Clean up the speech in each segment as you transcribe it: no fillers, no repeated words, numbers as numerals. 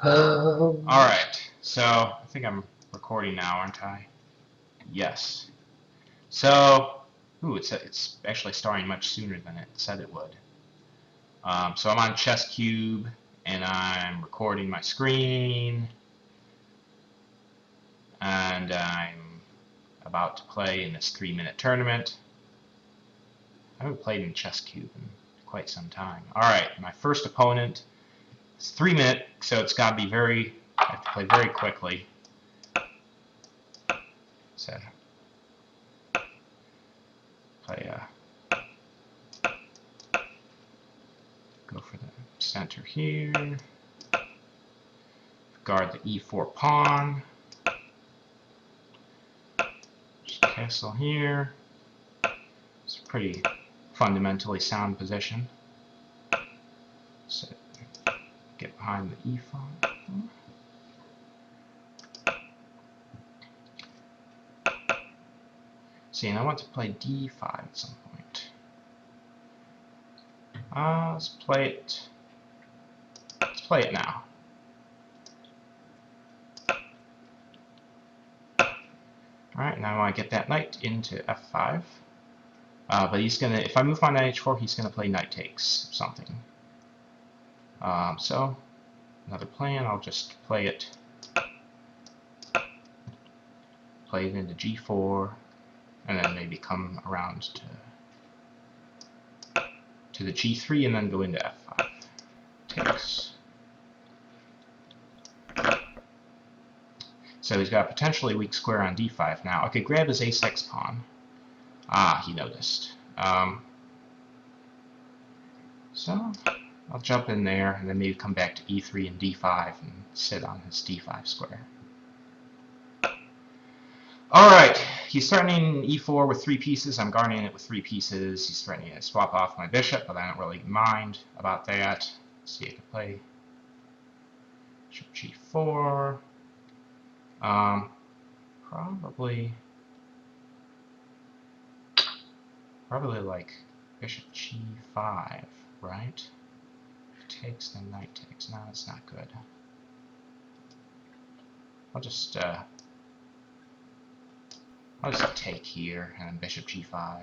Alright, so I think I'm recording now, aren't I? Yes. So, it's actually starting much sooner than it said it would. So I'm on chesscube, and I'm recording my screen, and I'm about to play in this 3-minute tournament. I haven't played in chesscube in quite some time. Alright, my first opponent is 3 minute, so it's got to be I have to play very quickly. So, play go for the center here, guard the e4 pawn, just castle here. It's a pretty fundamentally sound position. So get behind the e5. See, and I want to play d5 at some point. Let's play it. Let's play it now. Alright, now I want to get that knight into f5. But he's gonna, if I move my knight h4, he's gonna play knight takes something. So another plan, I'll just play it into g4, and then maybe come around to the g3, and then go into f5. Takes. So he's got a potentially weak square on d5 now. I could grab his a6 pawn. Ah, he noticed. So I'll jump in there, and then maybe come back to e3 and d5 and sit on his d5 square. Alright, he's threatening e4 with 3 pieces. I'm guarding it with 3 pieces. He's threatening to swap off my bishop, but I don't really mind about that. Let's see, I can play bishop g4. Probably like bishop g5, right? Takes, then knight takes. No, that's not good. I'll just take here, and then bishop g5.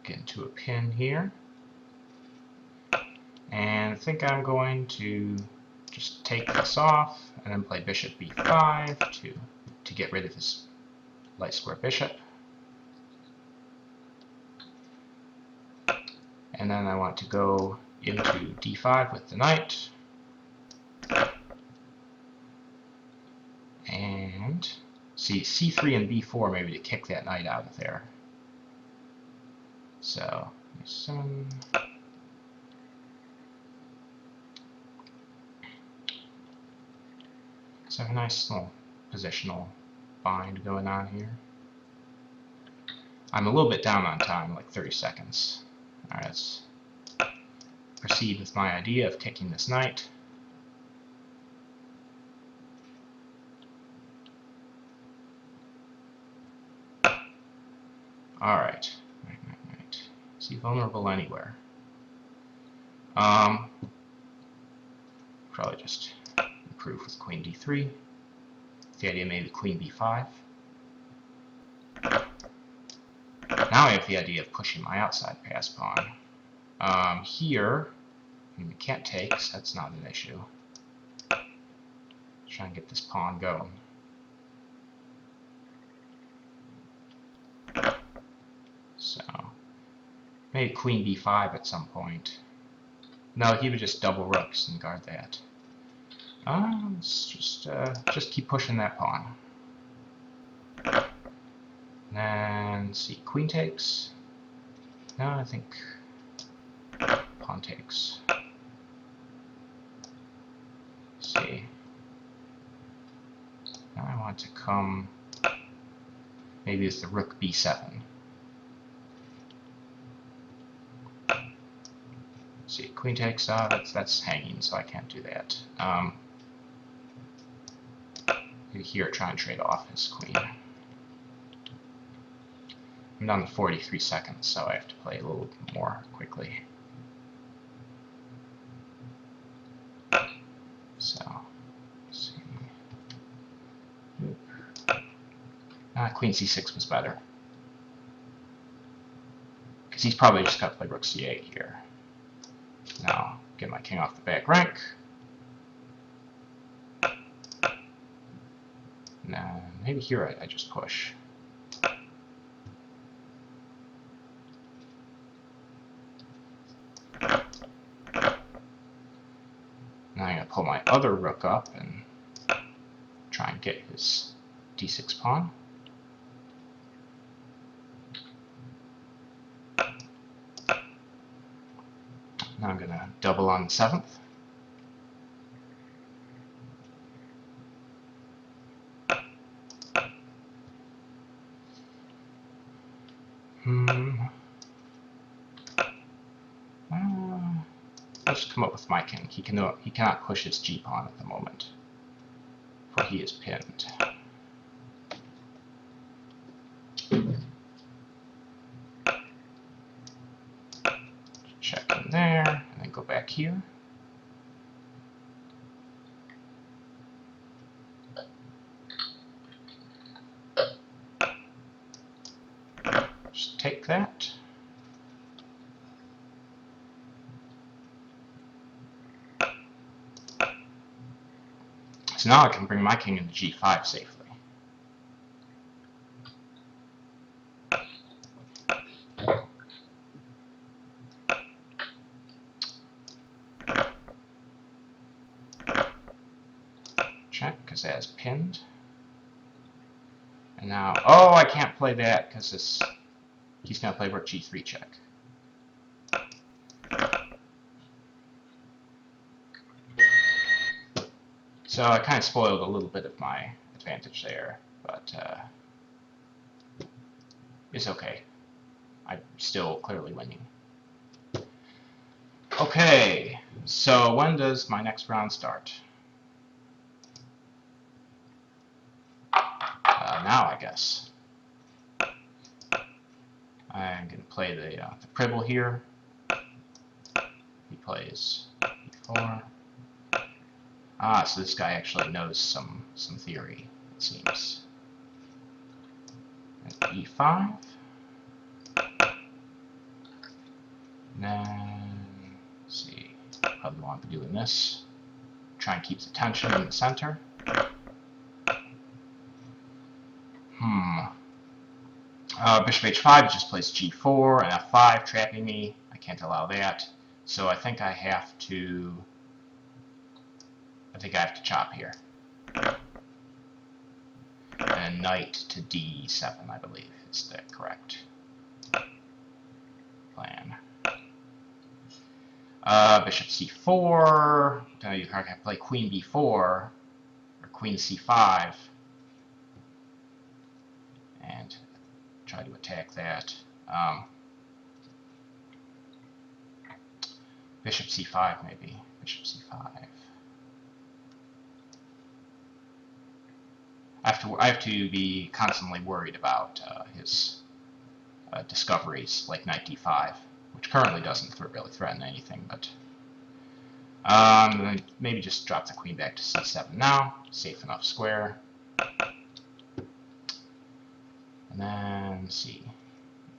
Get into a pin here. And I think I'm going to just take this off, and then play bishop b5 to get rid of this light square bishop. And then I want to go into d5 with the knight. And see, c3 and b4 maybe to kick that knight out of there. So, so I have a nice little positional bind going on here. I'm a little bit down on time, like 30 seconds. Alright, let's proceed with my idea of kicking this knight. Alright. Right. Is he vulnerable anywhere? Probably just improve with queen d3. The idea maybe queen b5. Now I have the idea of pushing my outside pass pawn. Here, we can't take, so that's not an issue. Try and get this pawn going. So, maybe queen b5 at some point. No, he would just double rooks and guard that. Let's just keep pushing that pawn. And see, queen takes. No, I think pawn takes. Let's see. Now I want to come. Maybe it's the rook b7. See, queen takes. That's hanging, so I can't do that. Here, try and trade off his queen. I'm down to 43 seconds, so I have to play a little more quickly. queen c6 was better. Because he's probably just got to play rook c8 here. Now, get my king off the back rank. Now, maybe here I just push. Now I'm going to pull my other rook up and try and get his d6 pawn. Now I'm going to double on the 7th. I'll just come up with my king. He cannot push his g pawn at the moment, for he is pinned. Check in there, and then go back here. Just take that. So now I can bring my king into g5 safely. Check, because that is pinned. And now, oh, I can't play that because he's going to play rook g3 check. So I kind of spoiled a little bit of my advantage there, but it's okay. I'm still clearly winning. Okay, so when does my next round start? Now, I guess. I'm going to play the Pribble here. He plays e4. Ah, so this guy actually knows some theory, it seems. And e5. And then, let's see, probably want to be doing this. Try and keep the tension in the center. Bishop h5 just plays g4 and f5, trapping me. I can't allow that. So I think I have to chop here. And knight to d7, I believe, is the correct plan. Bishop c4. I can play queen b4 or queen c5 and try to attack that. Bishop c5 maybe. Bishop c5. I have to be constantly worried about his discoveries like knight d5, which currently doesn't really threaten anything, but maybe just drop the queen back to c7 now. Safe enough square. And then c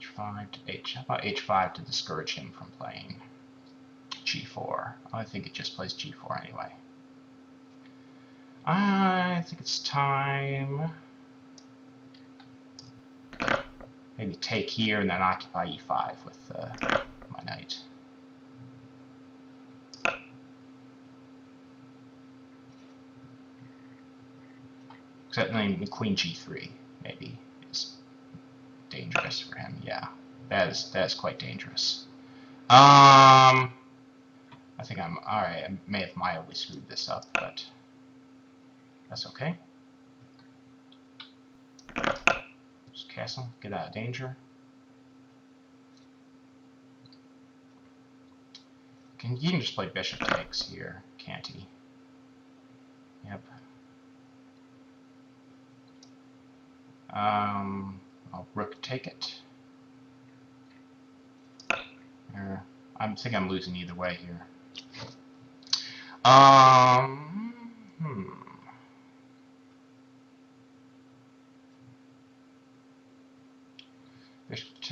h5 to h. How about h5 to discourage him from playing g4? I think it just plays g4 anyway. I think it's time. Maybe take here and then occupy e5 with my knight. Except then queen g3 maybe is dangerous for him. Yeah, that is quite dangerous. I think I'm alright. I may have mildly screwed this up, but that's okay. Just castle, get out of danger. He can just play bishop takes here, can't he? Yep. I'll rook take it. I think I'm losing either way here.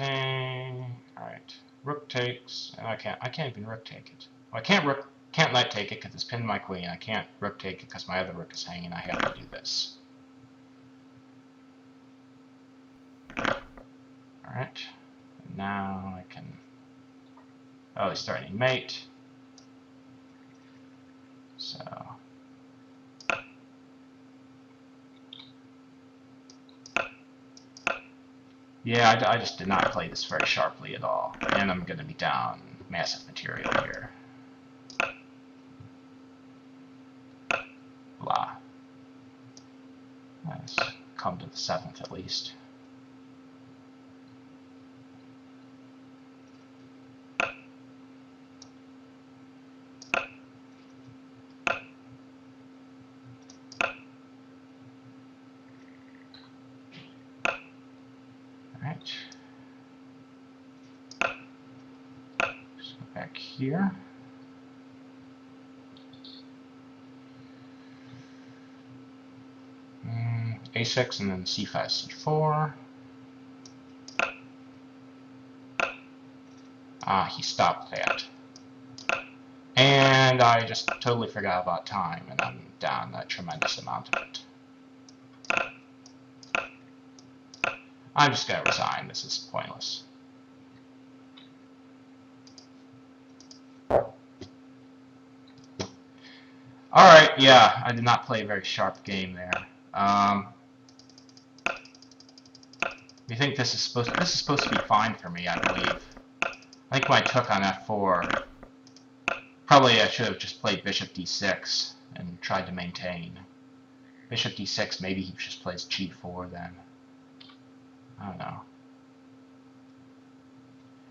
maintain. All right. Rook takes, and I can't even rook take it. Well, can't knight take it because it's pinned my queen. I can't rook take it because my other rook is hanging. I have to do this. All right. Now I can. Oh, he's starting mate. So. Yeah, I just did not play this very sharply at all. And I'm going to be down massive material here. Blah. Let's come to the 7th at least. Alright. Just go back here. A6 and then C5, C4. He stopped that. And I just totally forgot about time, and I'm down a tremendous amount of it. I'm just going to resign. This is pointless. Alright, yeah, I did not play a very sharp game there. You think this is supposed to be fine for me, I believe. I think when I took on f4, probably I should have just played bishop d6 and tried to maintain. Bishop d6, maybe he just plays g4 then. I don't know.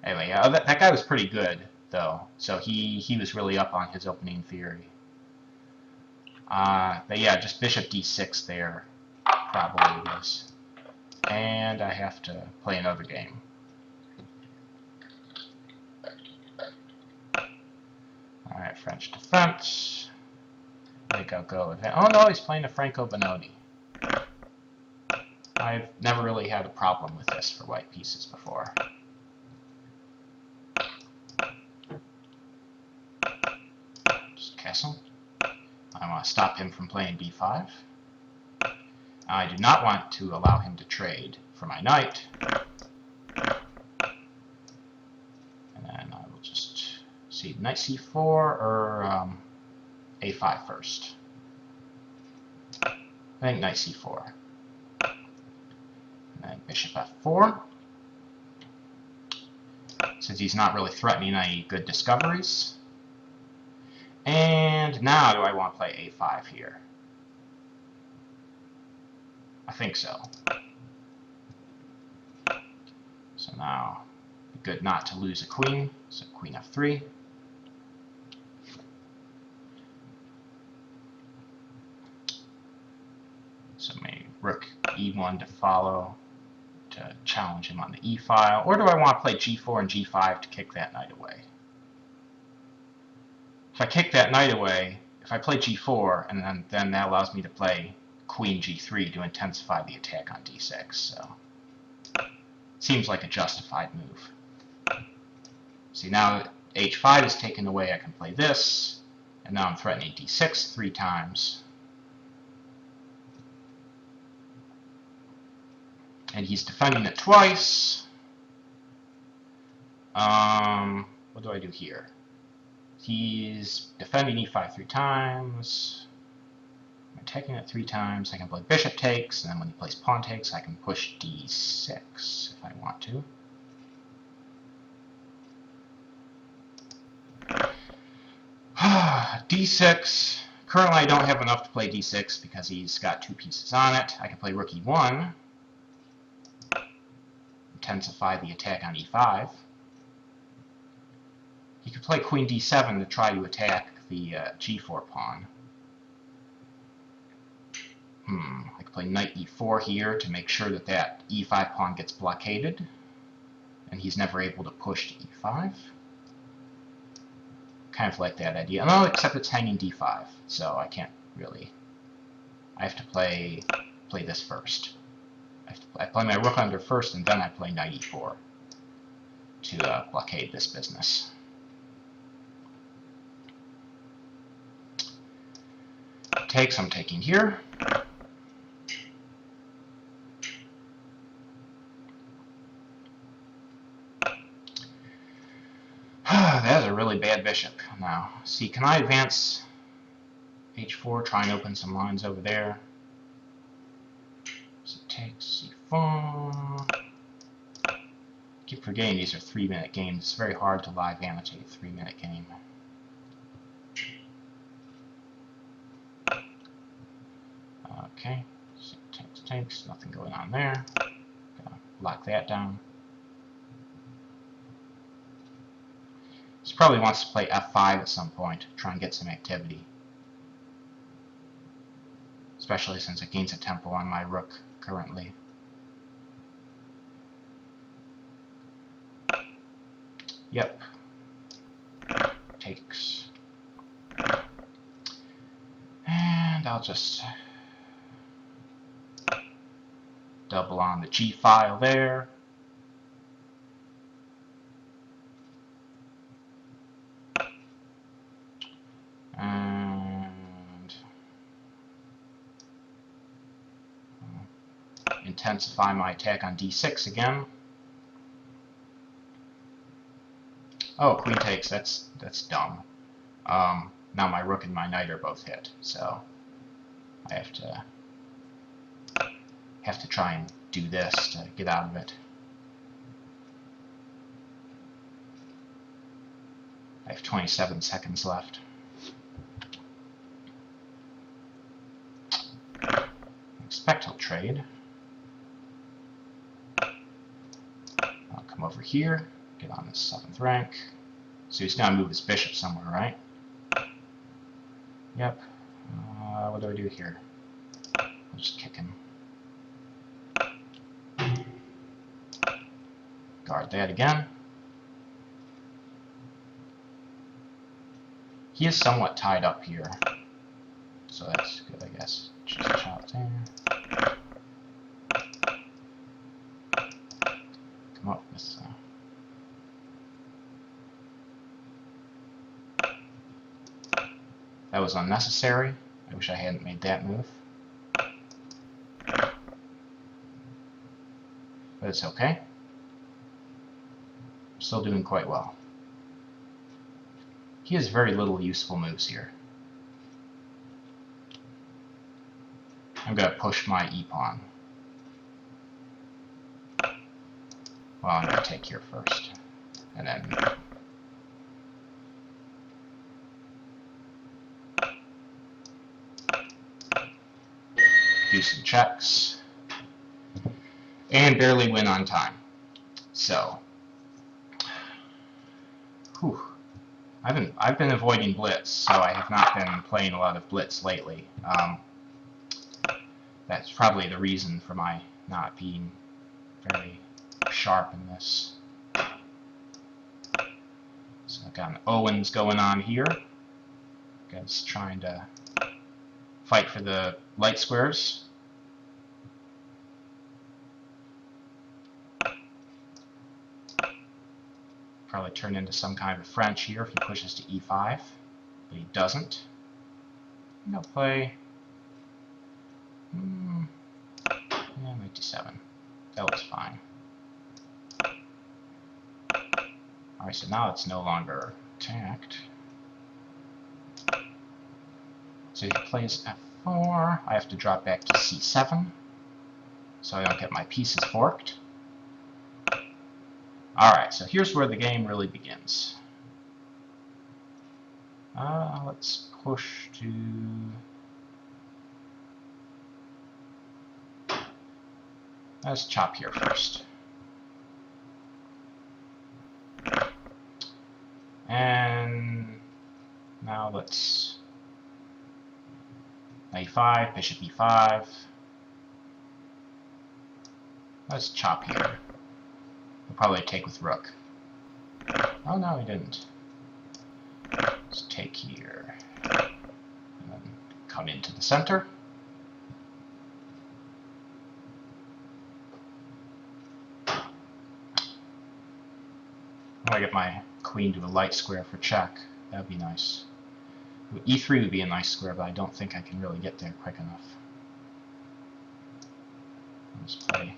Anyway, yeah, that guy was pretty good, though. So he was really up on his opening theory. But yeah, just bishop d6 there probably was. And I have to play another game. Alright, French defense. I think I'll go with that. Oh no, he's playing a Franco Bononi. I've never really had a problem with this for white pieces before. Just castle. I want to stop him from playing d5. I do not want to allow him to trade for my knight. And then I will just see knight c4 or a5 first. I think knight c4. And then bishop f4. Since he's not really threatening any good discoveries. And now do I want to play a5 here? I think so. So now, good not to lose a queen. So queen f3. So maybe rook e1 to follow, to challenge him on the e-file. Or do I want to play g4 and g5 to kick that knight away? If I kick that knight away, if I play g4, and then that allows me to play queen g3 to intensify the attack on d6. So seems like a justified move. See, now h5 is taken away, I can play this, and now I'm threatening d6 3 times. And he's defending it twice. What do I do here? He's defending e5 3 times. I'm attacking it 3 times. I can play bishop takes, and then when he plays pawn takes, I can push d6 if I want to. d6. Currently, I don't have enough to play d6 because he's got 2 pieces on it. I can play rook e1, intensify the attack on e5. He could play queen d7 to try to attack the g4 pawn. I could play knight e4 here to make sure that that e5 pawn gets blockaded, and he's never able to push to e5. Kind of like that idea. No, except it's hanging d5, so I can't really. I have to play this first. I play my rook under first, and then I play knight e4. to blockade this business. Takes, I'm taking here. That is a really bad bishop. Now, see, can I advance h4, try and open some lines over there? So it takes c4. Keep forgetting these are 3-minute games. It's very hard to live annotate a 3-minute game. Okay, so takes, nothing going on there. Gotta lock that down. This probably wants to play f5 at some point, try and get some activity. Especially since it gains a tempo on my rook currently. Yep. Takes. And I'll just double on the G file there. And intensify my attack on D6 again. Oh, queen takes, that's dumb. Now my rook and my knight are both hit, so I have to try and do this to get out of it. I have 27 seconds left. I expect he'll trade. I'll come over here, get on this 7th rank. So he's going to move his bishop somewhere, right? Yep. What do I do here? I'll just kick him. Guard that again. He is somewhat tied up here, so that's good, I guess. Just chop there. Come up with that was unnecessary. I wish I hadn't made that move. But it's okay. I'm still doing quite well. He has very little useful moves here. I'm going to push my e-pawn. Well, I'm going to take here first. And then do some checks. And barely win on time. So, whew. I've been avoiding Blitz, so I have not been playing a lot of Blitz lately. That's probably the reason for my not being very sharp in this. So I've got an Owens going on here. Guys trying to fight for the light squares. Probably turn into some kind of French here if he pushes to e5, but he doesn't. I think I'll play knight d7. That looks fine. Alright, so now it's no longer attacked. So he plays f4. I have to drop back to c7, so I don't get my pieces forked. Alright, so here's where the game really begins. Let's push to... Let's chop here first. And now let's... a5, bishop e5. Let's chop here. We'll probably take with rook. Oh no, he didn't. Let's take here. And then come into the center. I get my queen to a light square for check. That'd be nice. E3 would be a nice square, but I don't think I can really get there quick enough. Let's play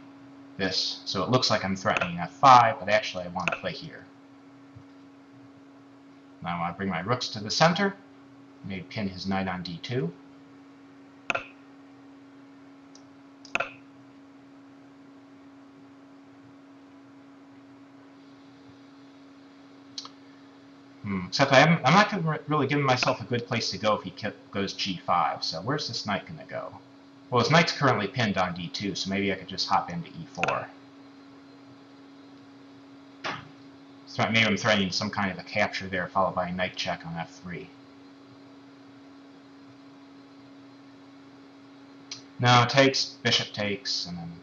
this. So it looks like I'm threatening F5, but actually I want to play here. Now I want to bring my rooks to the center. Maybe pin his knight on D2. Except I'm not really giving myself a good place to go if he goes G5. So where's this knight going to go? Well, his knight's currently pinned on D2, so maybe I could just hop into E4. So maybe I'm threatening some kind of a capture there, followed by a knight check on F3. No, it takes, bishop takes, and then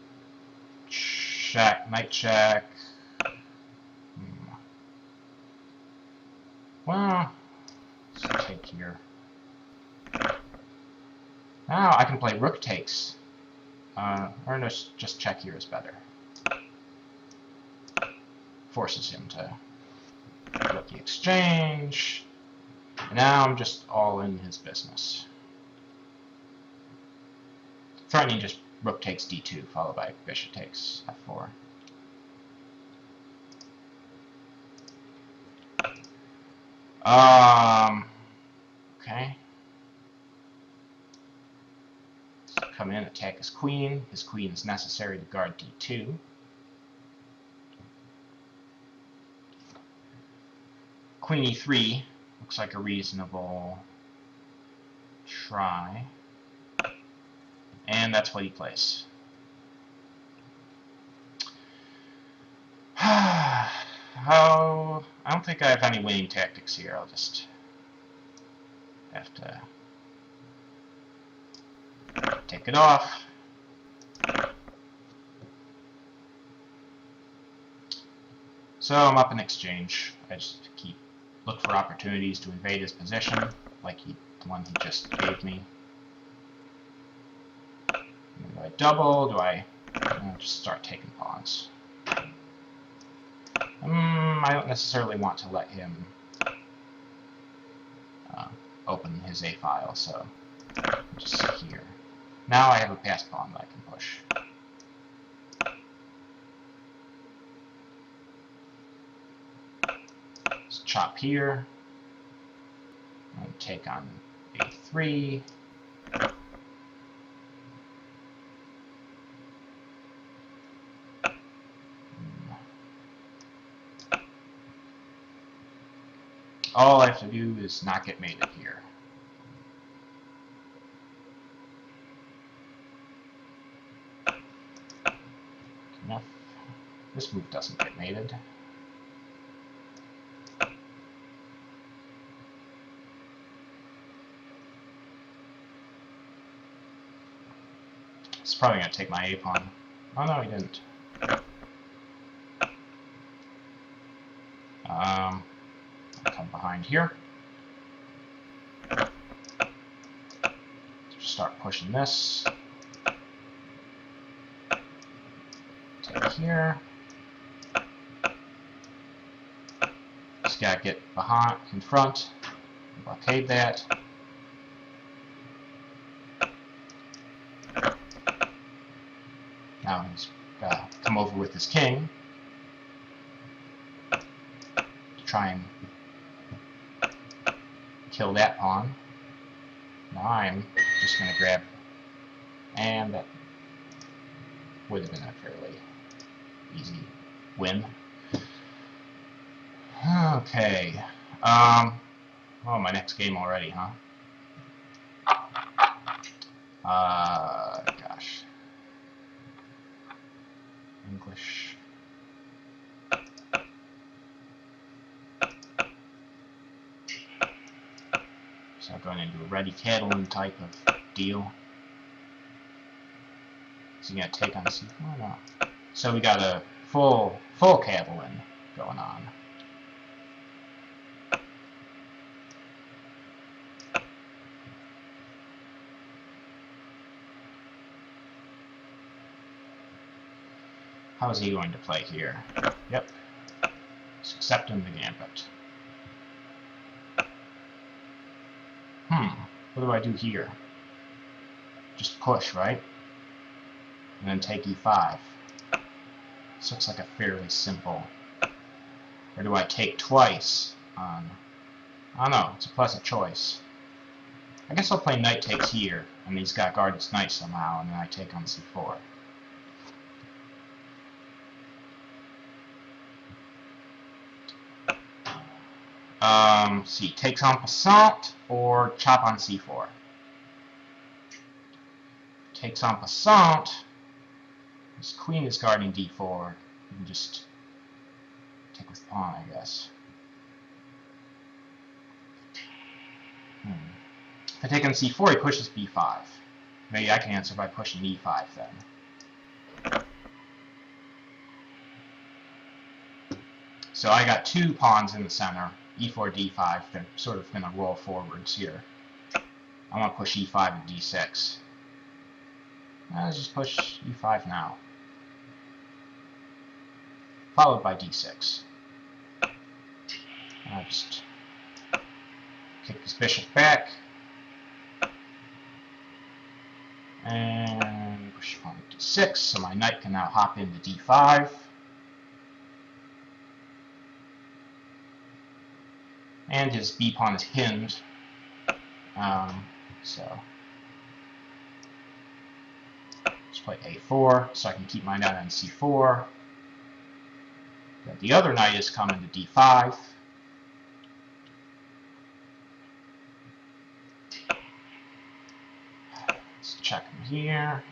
check, knight check. Well, let's take here. Now I can play rook takes. Or no, just check here is better. Forces him to let the exchange. And now I'm just all in his business. Threatening just rook takes d2, followed by bishop takes f4. Okay. So come in, attack his queen. His queen is necessary to guard d2. Queen e3 looks like a reasonable try. And that's what he plays. Oh, I don't think I have any winning tactics here. I'll just have to take it off. So I'm up in exchange. I just look for opportunities to invade his position, like the one he just gave me. Do I double? Do I just start taking pawns? I don't necessarily want to let him open his A file, so just sit here. Now I have a passed pawn that I can push. Let's chop here. And take on A3. All I have to do is not get mated here. Enough. This move doesn't get mated. It's probably going to take my A pawn. Oh no, he didn't. I'll come behind here. Start pushing this. Take here. Just gotta get behind, in front, blockade that. Now he's come over with his king to try and kill that pawn. Now I'm just going to grab, and that would have been a fairly easy win. Okay. Oh, my next game already, huh? Gosh. English. So I'm going into a ready Catalan type of deal. Is he going to take on C4? No. So we got a full Catalan going on. How is he going to play here? Yep. accepting the gambit. What do I do here? Just push, right? And then take e5. This looks like a fairly simple. Or do I take twice on... I don't know, it's a pleasant choice. I guess I'll play knight takes here, and he's got guard his knight somehow, and then I take on c4. See, takes en passant or chop on c4. Takes en passant. His queen is guarding d4. You can just take with pawn, I guess. If I take on c4, he pushes b5. Maybe I can answer by pushing e5 then. So I got two pawns in the center, e4, d5. They're sort of going to roll forwards here. I want to push e5 and d6. Let's just push e5 now. Followed by d6. I'll just kick his bishop back. And push pawn to d6, so my knight can now hop into d5. And his b pawn is pinned. So let's play a4, so I can keep my knight on c4. The other knight is coming to d5. Let's check him here.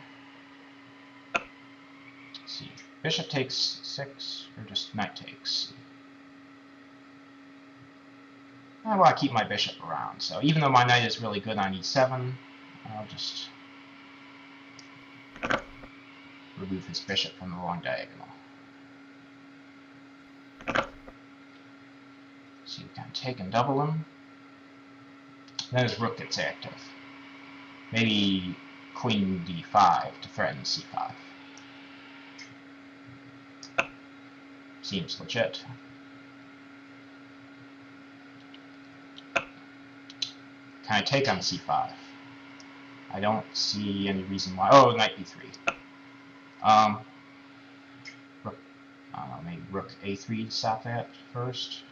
Let's see, bishop takes 6, or just knight takes. I want to keep my bishop around, so even though my knight is really good on e7, I'll just remove his bishop from the long diagonal. So you can take and double him. Then his rook gets active. Maybe queen d5 to threaten c5. Seems legit. Can I take on c5? I don't see any reason why. Oh, knight b3. Rook, I don't know, maybe rook a3 to stop that first.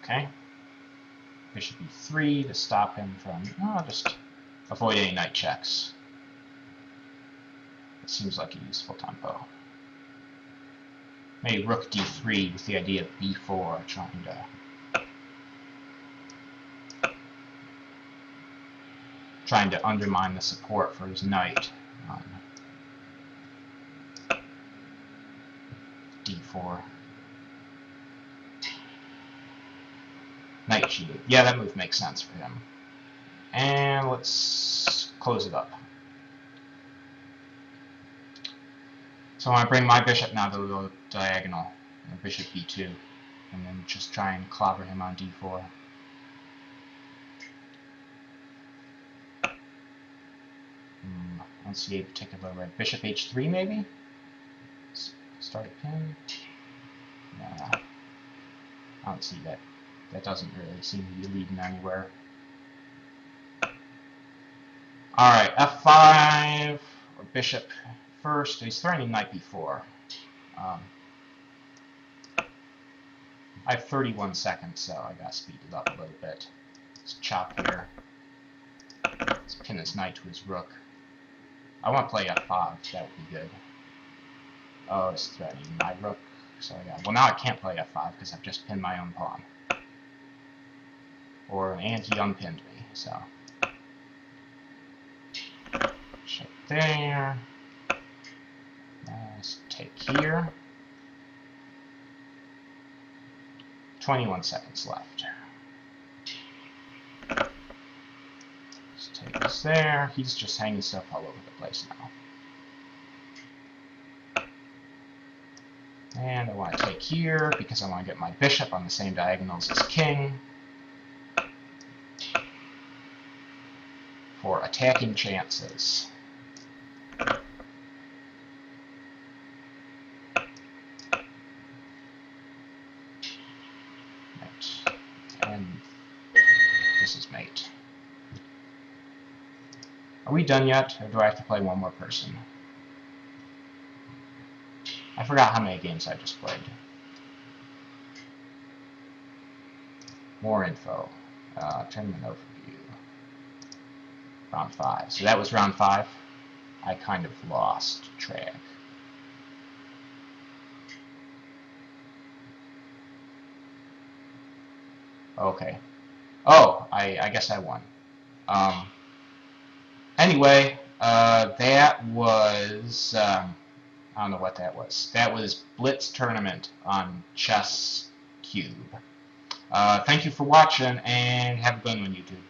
Okay. Bishop e3 to stop him from, just avoid any knight checks. It seems like a useful tempo. Maybe rook d3 with the idea of b4, trying to undermine the support for his knight on d4. Knight g8. Yeah, that move makes sense for him. And let's close it up. So I want to bring my bishop now to the diagonal, and bishop b2, and then just try and clobber him on d4. I don't see a particular way. Bishop h3 maybe? Start a pin? Nah, I don't see that. That doesn't really seem to be leading anywhere. Alright, f5, or bishop first. He's threatening knight b4. I have 31 seconds, so I gotta speed it up a little bit. Let's chop here. Let's pin his knight to his rook. I want to play f5, that would be good. Oh, it's threatening my rook. So yeah, well now I can't play f5 because I've just pinned my own pawn. And he unpinned me, so. Bishop there. Let's take here. 21 seconds left. Let's take this there. He's just hanging stuff all over the place now. And I want to take here because I want to get my bishop on the same diagonal as his king for attacking chances. and this is mate. Are we done yet, or do I have to play one more person? I forgot how many games I just played. More info. Tournament overview. Round 5. So that was round 5. I kind of lost track. Okay. Oh, I guess I won. Anyway, that was, I don't know what that was. That was Blitz Tournament on chesscube. Thank you for watching, and have a good one, YouTube.